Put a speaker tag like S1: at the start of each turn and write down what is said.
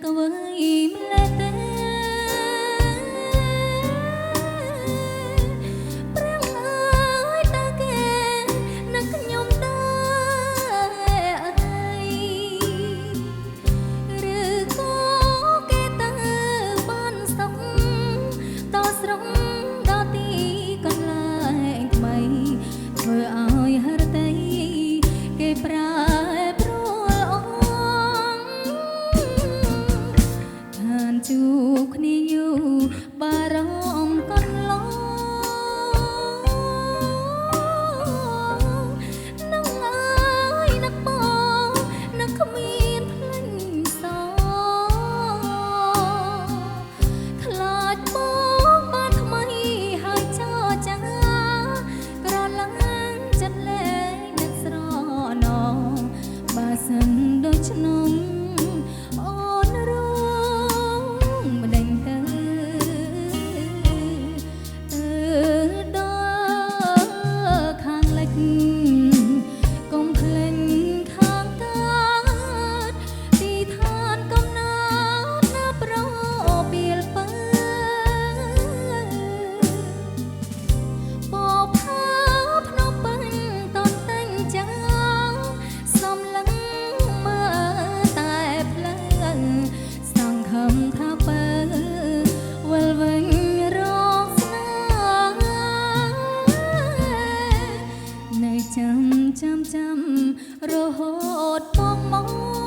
S1: ក៏វើយម្លេះទេព្រះអើយតើគេនឹកខ្ញុំដែរអីឬក៏គេទៅបានសុខតស្រងដល់ទីកន្លែងថ្មីធ្វើឲ្យហរតីគេប្រែប្រួលអងខានជួបគ្នាយូរបារម្ភកន្លងនឹងអើយនឹកបងនឹកគ្មានភ្លេចសោខ្លាចបងបានថ្មីហើយចោចាក្រឡាំចិត្តលែងនឹកស្រណងបើសិនដូច្នោះអូនរងម្ដេចទៅដល់ខាងលិចកុំភ្លេចខាងកើតទីឋានកំណើតណាប្រពាលពើបបផើភ្នំពេញតនតែងចាសំឡឹងមើលតែផ្លូវសង្ឃឹមថាបើវិលវិញរកស្នេហ៍នៅចាំរហូតមក